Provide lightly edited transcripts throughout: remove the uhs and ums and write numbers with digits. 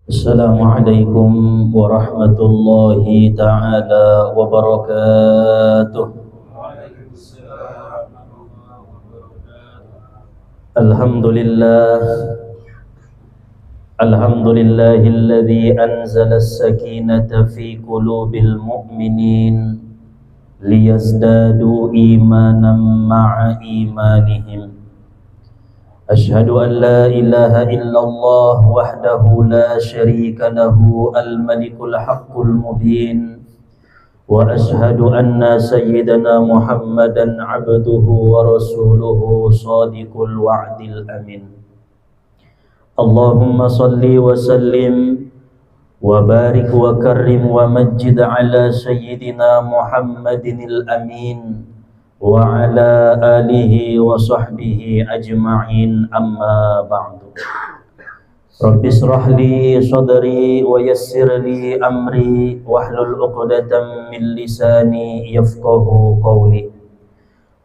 Assalamualaikum warahmatullahi ta'ala wabarakatuh. Alhamdulillah Alhamdulillahilladzi anzala as-sakinata fi qulubil mu'minin liyazdadu imanan ma'a imanihim. Ashhadu an la ilaha illallah wahdahu la syarika lahu al-malikul haqqul mubin wa ashhadu anna sayyidana Muhammadan abduhu wa rasuluhu sadiqul wa'dil amin. Allahumma salli wa sallim wa barik wa karrim wa majjid ala sayyidina Muhammadinil amin wa ala alihi wa sahbihi ajma'in, amma ba'du. Rabbi israh li sadri wa yassir li amri wahlul 'uqdatam min lisani yafqahu qawli.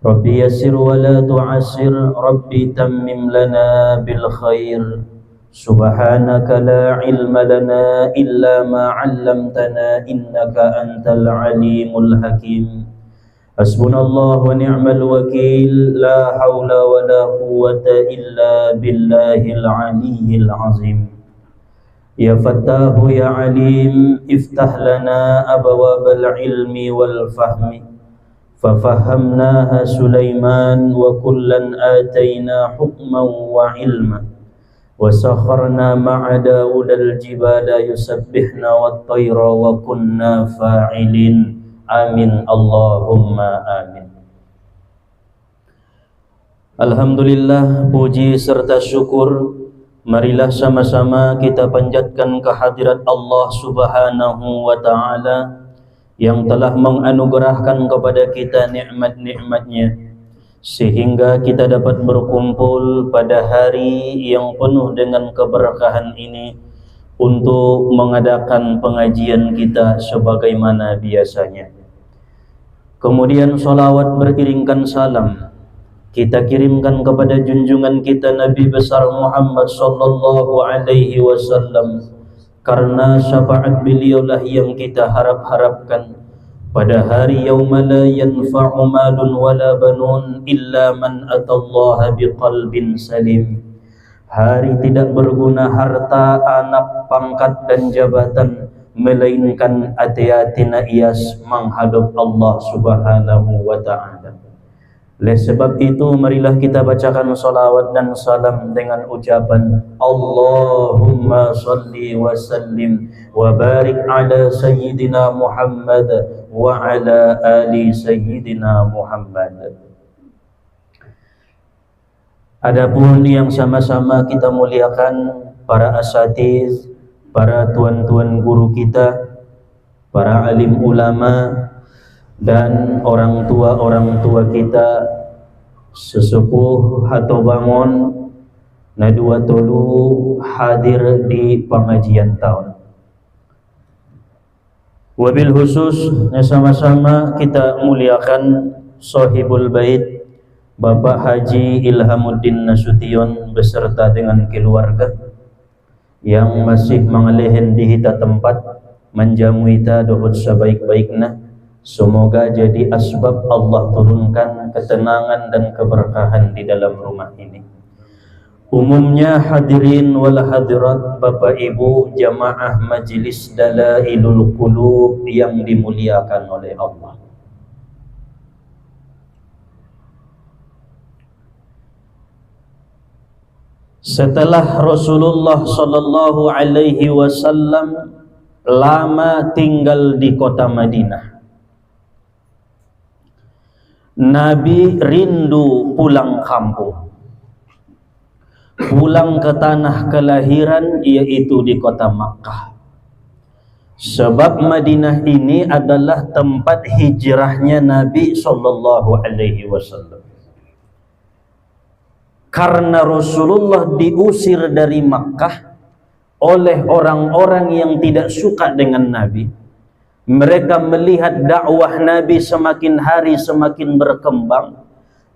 Rabbi yassir wa la tu'assir, Rabbi tammim lana bil khair. Subhanaka la ilma lana illa ma 'allamtana innaka antal alimul hakim. Hasbunallah wa ni'mal wakil, la hawla wa la quwwata illa billahil aliyyil azim. Ya Fattahu ya Alim, iftah lana abwabal ilmi wal fahmi, fafahamnaha Sulaiman wa kullan atayna hukman wa ilma, wa sakharna ma'a Daudal jibala yusabbihna wat tayra wa kunna fa'ilin. Amin Allahumma amin. Alhamdulillah, puji serta syukur marilah sama-sama kita panjatkan kehadirat Allah Subhanahu wa ta'ala yang telah menganugerahkan kepada kita nikmat-nikmatnya sehingga kita dapat berkumpul pada hari yang penuh dengan keberkahan ini untuk mengadakan pengajian kita sebagaimana biasanya. Kemudian salawat beriringkan salam kita kirimkan kepada junjungan kita Nabi besar Muhammad sallallahu alaihi wasallam, karena syafaat beliaulah yang kita harap-harapkan pada hari yauma la yanfa'u malun wala banun illa man atallaha biqalbin salim. Hari tidak berguna harta, anak, pangkat dan jabatan, melainkan hati-hatina ias menghadap Allah Subhanahu wa ta'ala. Oleh sebab itu marilah kita bacakan salawat dan salam dengan ucapan Allahumma salli wa sallim wa barik ala sayyidina Muhammad wa ala ali sayyidina Muhammad. Adapun yang sama-sama kita muliakan para asatiz, para tuan-tuan guru kita, para alim ulama dan orang tua kita, sesepuh atau bangun nadua tolu hadir di pengajian tahun. Wabil khusus sama-sama kita muliakan sahibul bait Bapak Haji Ilhamuddin Nasution beserta dengan keluarga yang masih mengalihin di hita tempat menjamu kita doa sebaik-baiknya. Semoga jadi asbab Allah turunkan ketenangan dan keberkahan di dalam rumah ini. Umumnya hadirin wal hadirat, Bapak Ibu jamaah Majelis Dalailul Qulub yang dimuliakan oleh Allah. Setelah Rasulullah sallallahu alaihi wasallam lama tinggal di kota Madinah, Nabi rindu pulang kampung, pulang ke tanah kelahiran, yaitu di kota Makkah. Sebab Madinah ini adalah tempat hijrahnya Nabi sallallahu alaihi wasallam. Karena Rasulullah diusir dari Makkah oleh orang-orang yang tidak suka dengan Nabi, mereka melihat dakwah Nabi semakin hari semakin berkembang,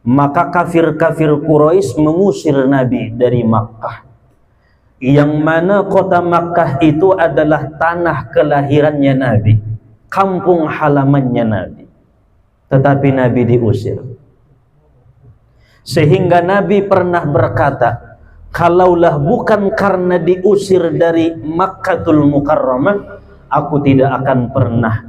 maka kafir-kafir Quraisy mengusir Nabi dari Makkah. yang mana kota Makkah itu adalah tanah kelahirannya Nabi, kampung halamannya Nabi. Tetapi Nabi diusir. Sehingga Nabi pernah berkata, kalaulah bukan karena diusir dari Makkatul Mukarramah, aku tidak akan pernah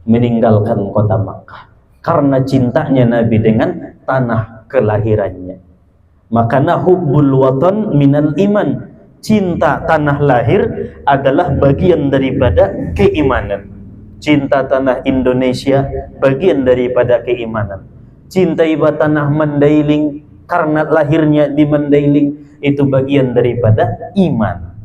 meninggalkan kota Makkah. Karena cintanya Nabi dengan tanah kelahirannya. Makanya hubbul watan minal iman. Cinta tanah lahir adalah bagian daripada keimanan. Cinta tanah Indonesia bagian daripada keimanan. Cinta iba tanah Mandailing karena lahirnya di Mandailing itu bagian daripada iman.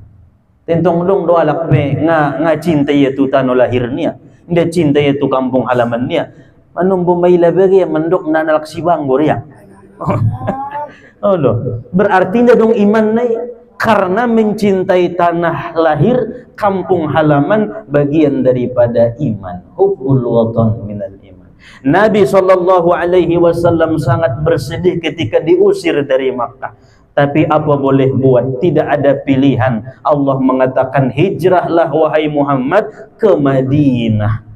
Tentong dong doa lakpe nga cinta itu tanah lahirnya, dia cinta itu kampung halamannya. Manung bumayla bagi mandok nanalak si banggor ya. Oh loh, berarti dia dong iman nai karena mencintai tanah lahir, kampung halaman bagian daripada iman. Hubbul watan minal iman. Nabi SAW sangat bersedih ketika diusir dari Makkah. Tapi apa boleh buat, tidak ada pilihan. Allah mengatakan hijrahlah wahai Muhammad ke Madinah.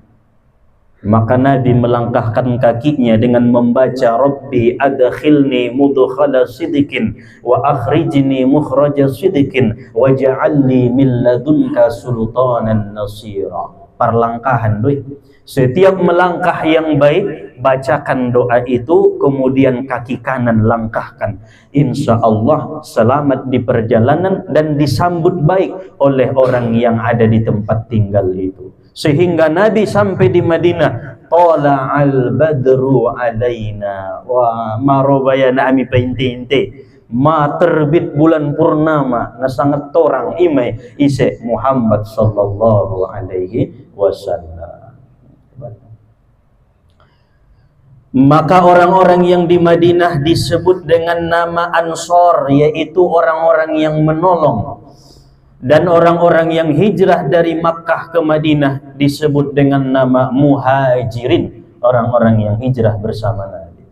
Maka Nabi melangkahkan kakinya dengan membaca Rabbi adkhilni mudkhala sidikin wa akhrijni mukhraja sidikin waj'alni min ladunka sultanan nasira. Perlangkahan doi. Setiap melangkah yang baik, bacakan doa itu, kemudian kaki kanan langkahkan. Insya Allah selamat di perjalanan dan disambut baik oleh orang yang ada di tempat tinggal itu. Sehingga Nabi sampai di Madinah, tala'al badru alaina wa marobayana ami painte-inte, ma terbit bulan purnama na sangat torang imai ise Muhammad sallallahu alaihi wasallam. Maka orang-orang yang di Madinah disebut dengan nama Ansor, yaitu orang-orang yang menolong. Dan orang-orang yang hijrah dari Makkah ke Madinah disebut dengan nama Muhajirin, orang-orang yang hijrah bersama Nabi.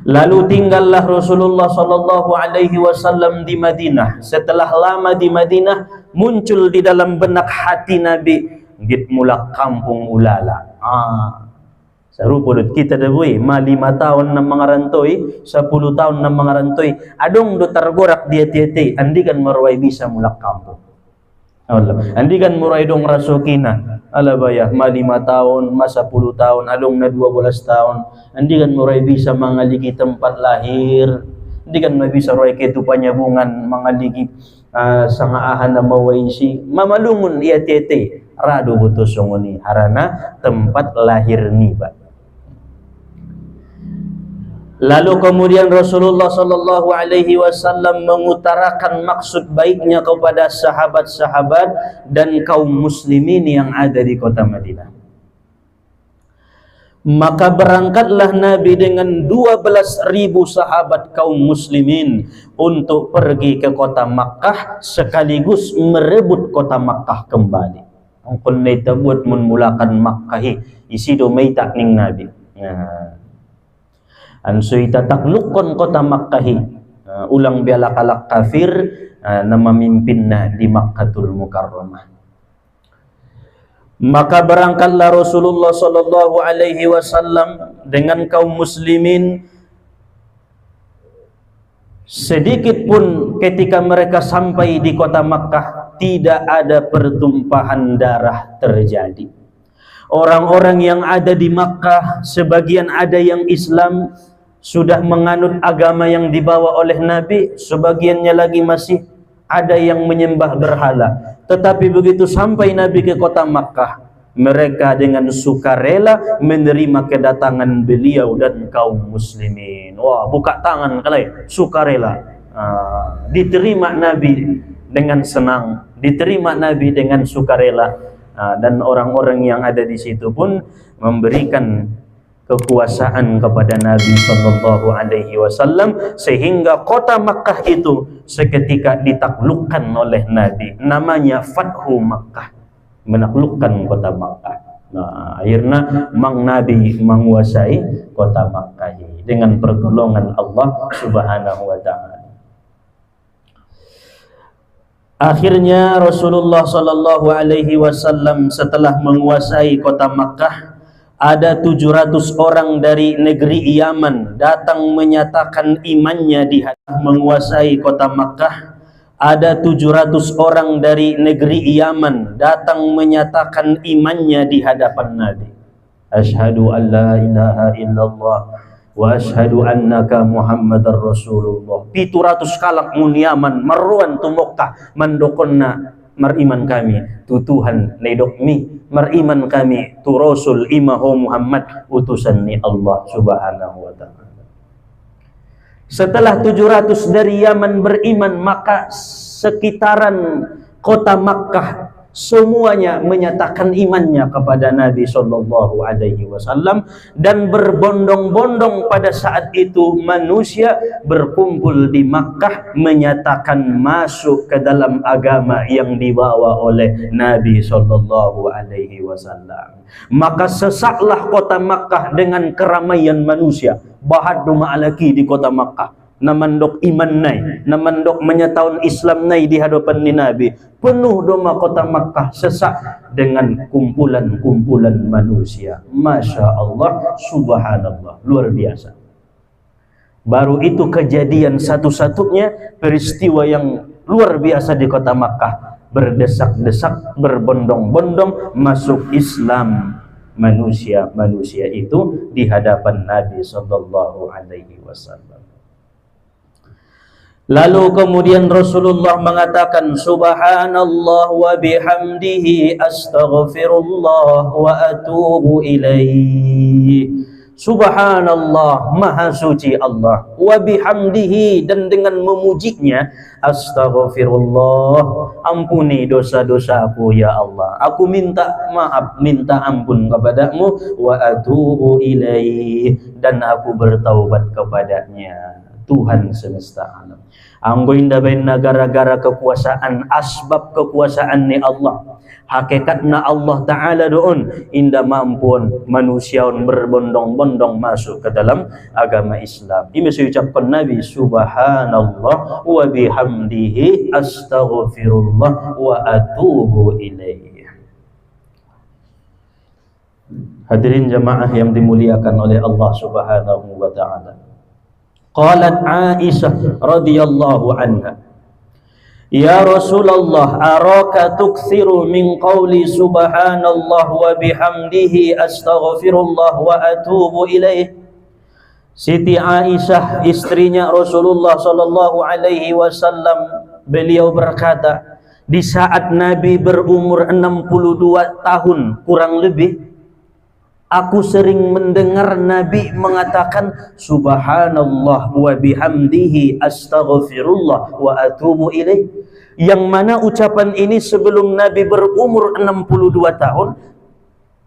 Lalu tinggallah Rasulullah sallallahu alaihi wasallam di Madinah. Setelah lama di Madinah, muncul di dalam benak hati Nabi, git mulak kampung ulala. Sarupulot kita dawai, 5 tahun na mga rantoy, 10 tahun na mga rantoy, adong do targorak dia tiete, andi kan marway bisa mulak kampo. Andi kan muray dong rasukina, alabaya, 5 tahun, 10 tahun, adong na 12 tahun, andi kan muray bisa mangaligi tempat lahir, andi kan mabisa roy ketupanyabungan, mangaligi sangaahan na mawaysi, mamalungun ia tiete, rado butosongoni, harana tempat lahir ni ba. Lalu kemudian Rasulullah sallallahu alaihi wasallam mengutarakan maksud baiknya kepada sahabat-sahabat dan kaum muslimin yang ada di kota Madinah. Maka berangkatlah Nabi dengan 12.000 sahabat kaum muslimin untuk pergi ke kota Makkah sekaligus merebut kota Makkah kembali. Angkon na itabut menmulakan Makkahi isi do may takning Nabi. Ansoy tataklukon kota Makkahi, ulang bialakalak kafir na mamimpin na di Makkatul Mukarramah. Maka berangkatlah Rasulullah sallallahu alaihi wasallam dengan kaum muslimin. Sedikit pun ketika mereka sampai di kota Makkah tidak ada pertumpahan darah terjadi. Orang-orang yang ada di Makkah, sebagian ada yang Islam, sudah menganut agama yang dibawa oleh Nabi, sebagiannya lagi masih ada yang menyembah berhala. Tetapi begitu sampai Nabi ke kota Makkah, mereka dengan sukarela menerima kedatangan beliau dan kaum muslimin. Wah, buka tangan kalian, sukarela. Diterima Nabi dengan senang, diterima Nabi dengan sukarela, dan orang-orang yang ada di situ pun memberikan kekuasaan kepada Nabi sallallahu alaihi wasallam sehingga kota Makkah itu seketika ditaklukkan oleh Nabi. Namanya Fathu Makkah, menaklukkan kota Makkah. Nah, akhirnya Mang Nabi menguasai kota Makkah dengan pertolongan Allah Subhanahu wa taala. Akhirnya Rasulullah sallallahu alaihi wasallam setelah menguasai kota Makkah, ada 700 orang dari negeri Yaman datang menyatakan imannya di menguasai kota Makkah. Ada 700 orang dari negeri Yaman datang menyatakan imannya di hadapan Nabi. Asyhadu an la ilaha illallah wa asyhadu annaka Muhammadar Rasulullah. 700 kalak mun Yaman maruan tu Makkah mandokonna mariman kami tu Tuhan nedok mi, mariman kami tu Rasul imaho Muhammad utusan ni Allah subhanahu wa ta'ala. Setelah 700 dari Yaman beriman, maka sekitaran kota Makkah semuanya menyatakan imannya kepada Nabi sallallahu alaihi wasallam, dan berbondong-bondong pada saat itu manusia berkumpul di Makkah menyatakan masuk ke dalam agama yang dibawa oleh Nabi sallallahu alaihi wasallam. Maka sesaklah kota Makkah dengan keramaian manusia. Bahad duma alaki di kota Makkah. Namandok iman nai, namandok menyatakan Islam nai di hadapan ni Nabi. Penuh doma kota Makkah sesak dengan kumpulan-kumpulan manusia. Masya Allah, subhanallah, luar biasa. Baru itu kejadian satu-satunya peristiwa yang luar biasa di kota Makkah. Berdesak-desak, berbondong-bondong masuk Islam manusia-manusia itu di hadapan Nabi sallallahu alaihi wasallam. Lalu kemudian Rasulullah mengatakan, subhanallah wa bihamdihi astaghfirullah wa atubu ilaih. Subhanallah, maha suci Allah, wa bihamdihi, dan dengan memujinya, astaghfirullah, ampuni dosa-dosaku ya Allah, aku minta maaf, minta ampun kepadamu, wa atubu ilaih, dan aku bertaubat kepadanya, Tuhan semesta alam. Anggo inda bainna gara-gara kekuasaan, asbab kekuasaan ni Allah. Hakikatna Allah Ta'ala doon inda mampuan manusia berbondong-bondong masuk ke dalam agama Islam. Ini diucapkan Nabi, subhanallah wa bihamdihi astaghfirullah wa atubu ilaih. Hadirin jamaah yang dimuliakan oleh Allah Subhanahu wa Ta'ala. Qalat Aisyah radhiyallahu anha, ya Rasulullah, araka tukthiru min qawli subhanallah wa bihamdihi astaghfirullah wa atubu ilaih. Siti Aisyah, istrinya Rasulullah sallallahu alaihi wasallam, beliau berkata, di saat Nabi berumur 62 tahun kurang lebih, aku sering mendengar Nabi mengatakan subhanallah wa bihamdihi astaghfirullah wa atubu ilaih. Yang mana ucapan ini sebelum Nabi berumur 62 tahun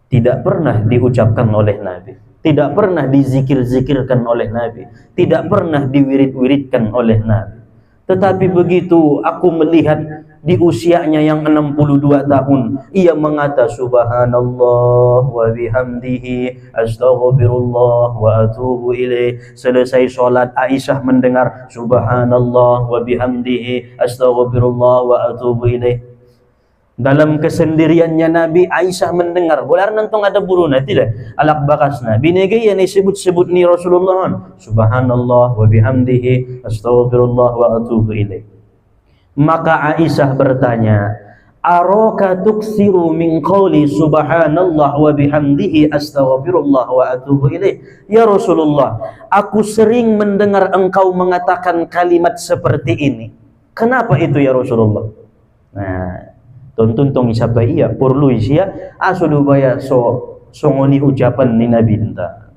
tidak pernah diucapkan oleh Nabi, tidak pernah dizikir-zikirkan oleh Nabi, tidak pernah diwirid-wiridkan oleh Nabi. Tetapi begitu aku melihat di usianya yang 62 tahun, ia mengata subhanallah wa bihamdihi astaghfirullah wa atubu ilaih. Selesai sholat, Aisyah mendengar subhanallah wa bihamdihi astaghfirullah wa atubu ilaih. Dalam kesendiriannya Nabi, Aisyah mendengar. Bolar nantong ada buruna tidak? Alak bakasna. Binigay yan disebut-sebut ni Rasulullah. Subhanallah wa bihamdihi astaghfirullah wa atubu ilaih. Maka Aisyah bertanya, araka tuksiru min qawli subhanallah wa bihamdihi astaghfirullah wa atubu ilaih. Ya Rasulullah, aku sering mendengar engkau mengatakan kalimat seperti ini. Kenapa itu ya Rasulullah? Nah, tonton siapa iya perlu isia asudu baya songoni ucapan ni Nabi entah.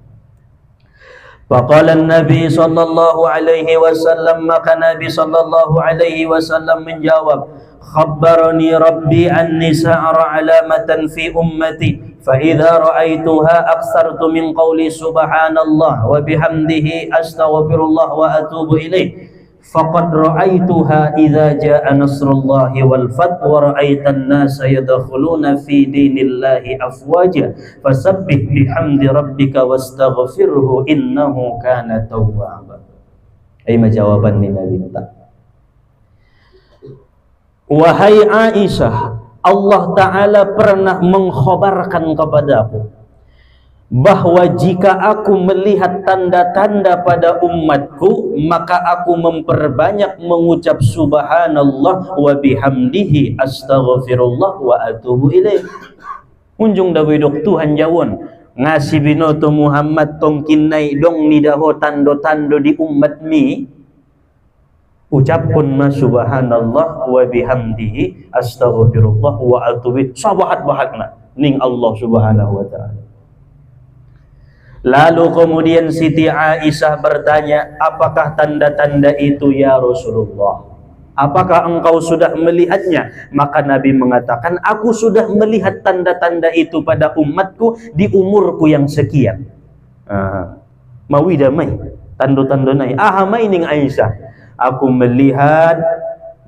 Faqala Nabi sallallahu alaihi wasallam, maka Nabi sallallahu alaihi wasallam menjawab, khabbarani rabbi anni sa'ara alamatan fi ummati fa idza ra'aituha akthartu min qawli subhanallah wa bihamdihi astaghfirullah wa atubu ilaih. Faqad ra'aituha idza jaa nasrullahi wal fath wa ra'aitan nasa yadkhuluna fi dinillahi afwaja fasabbih bihamdi rabbika wastaghfirhu innahu kana tawwaba. Ai jawaban ni Nabi ta. Wahai Aisyah, Allah Ta'ala pernah mengkhabarkan kepadaku bahwa jika aku melihat tanda-tanda pada umatku, maka aku memperbanyak mengucap subhanallah wa bihamdihi astaghfirullah wa atubu ilaih. Unjung dawidok Tuhan jawon ngasih binoto Muhammad tongkin naik dong nidaho tando-tando di umat mi, ucapkan ma subhanallah wa bihamdihi astaghfirullah wa atubu sabahat-bahatna ning Allah Subhanahu wa ta'ala. Lalu kemudian Siti Aisyah bertanya, apakah tanda-tanda itu ya Rasulullah? Apakah engkau sudah melihatnya? Maka Nabi mengatakan, aku sudah melihat tanda-tanda itu pada umatku di umurku yang sekian. Mawi damai tanda-tanda nai. Ahamai ning Aisyah, aku melihat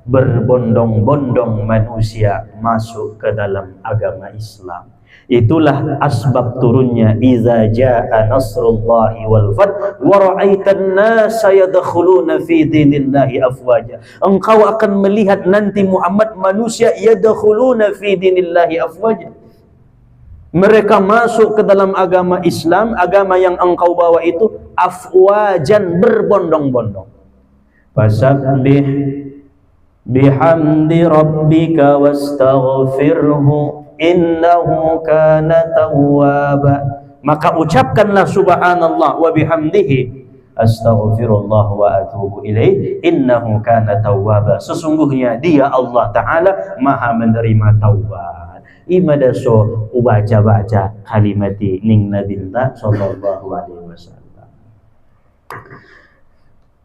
berbondong-bondong manusia masuk ke dalam agama Islam. Itulah asbab turunnya iza jaa nasrullahi wal fath wa ra'aitan nasa yadkhuluna fi dinillahi afwaja. Engkau akan melihat nanti Muhammad manusia yadkhuluna fi dinillahi afwaja. Mereka masuk ke dalam agama Islam, agama yang engkau bawa itu afwajan, berbondong-bondong. Fasabbih bihamdi rabbika wastaghfirhu innahu kana tawwaba. Maka ucapkanlah subhanallah wa bihamdihi astaghfirullah wa atubu ilaih innahu kana tawwaba. Sesungguhnya dia Allah Ta'ala maha menerima taubat. Imadaso ubaca-baca kalimati ning nabinta sallallahu alaihi wasallam.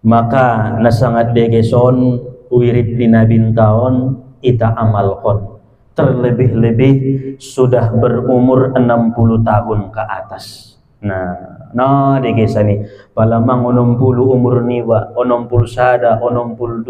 Maka nasangat degeson wirid di nabintaon ita amalkon, terlebih-lebih sudah berumur 60 tahun ke atas. Nah degesa nih, palamang 60 umur niwa, 60 sada, 62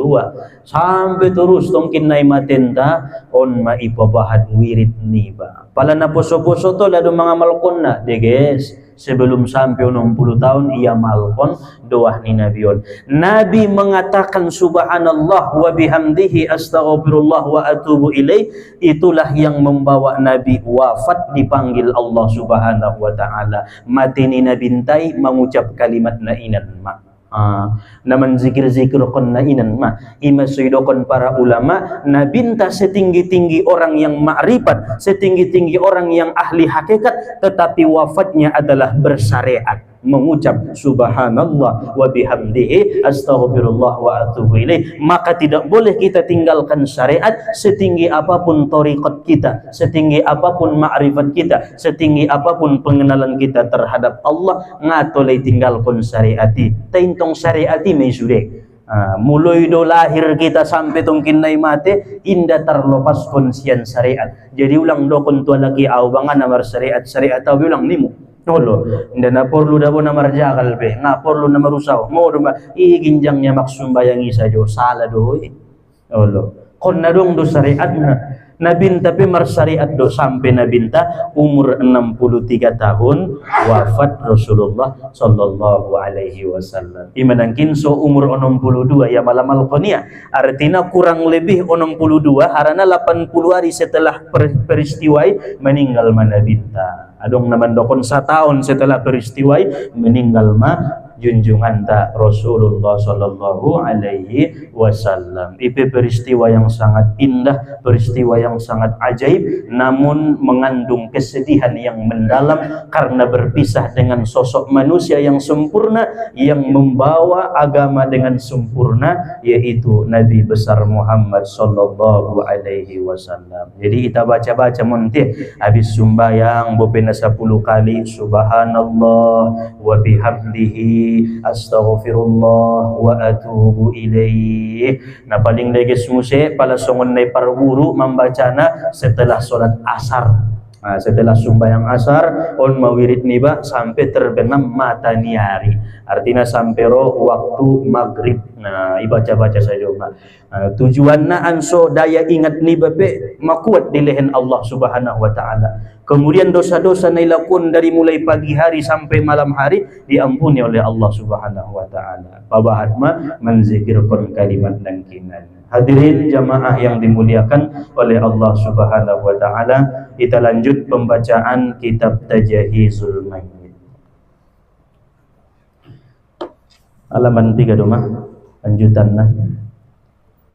sampai terus tongkin nai matenta on ma ipabahat wirid niba. Pala na poso-poso to lado mga malkon na deges. Sebelum sampai 60 tahun ia malkon doa ni Nabion. Nabi mengatakan subhanallah wa bihamdihi astaghfirullah wa atubu ilaih. Itulah yang membawa Nabi wafat dipanggil Allah Subhanahu wa ta'ala. Mati ni Nabi ntai mengucap kalimat na inan ma. Naman zikir-zikir kon na inan ma. Ima suidokon para ulama, nabinta setinggi-tinggi orang yang ma'rifat, setinggi-tinggi orang yang ahli hakikat, tetapi wafatnya adalah bersyariat, mengucap subhanallah wa bihamdihi astaghfirullah wa atubu ilaih. Maka tidak boleh kita tinggalkan syariat setinggi apapun thariqat kita, setinggi apapun ma'rifat kita, setinggi apapun pengenalan kita terhadap Allah, ngatolay tinggalkan syariati. Taintong syariati may sude. Mulai do lahir kita sampai tongkin nai mate inda terlepas konsian syariat. Jadi ulang do kon tua lagi awangan namar syariat tahu ulang nimu. Nolo, inda na porlu dabo na marjakal be, nga porlu na marusaw. Mo do ma iginjangnya maksumbayang isa jo sala do hoy. Nolo, kon na dong do syariat na binta pe marsyariat do sampai nabinta umur 63 tahun wafat Rasulullah sallallahu alaihi wasallam. Imanangkin so umur 62 ya malamal konia. Artinya kurang lebih 62 harana 80 hari setelah peristiwa meninggal manabinta. Adong naman dokon 1 tahun setelah peristiwa meninggal ma junjungan ta Rasulullah sallallahu alaihi wasallam. Itu peristiwa yang sangat indah, peristiwa yang sangat ajaib, namun mengandung kesedihan yang mendalam karena berpisah dengan sosok manusia yang sempurna yang membawa agama dengan sempurna, yaitu Nabi besar Muhammad sallallahu alaihi wasallam. Jadi kita baca-baca monti habis sumbayang bopena 10 kali subhanallah wa bihamdihi astaghfirullah wa atubu ilaih. Nah paling legis muse pala songon nai parguru membacana setelah solat asar. Setelah sumbayang asar on mawirid niba sampai terbenam matahari, artinya sampai roh waktu maghrib. Nah ibaca-baca saja mak. Tujuanna anso daya ingat niba pe makuat di lehen Allah Subhanahu wa ta'ala. Kemudian dosa-dosa nailakun dari mulai pagi hari sampai malam hari diampuni oleh Allah Subhanahu wa ta'ala. Pabahat ma menzikirkan kalimat dan kinan. Hadirin jamaah yang dimuliakan oleh Allah Subhanahu wa taala, kita lanjut pembacaan kitab Tajahizul Mayyit. Halaman 3 domah lanjutanna.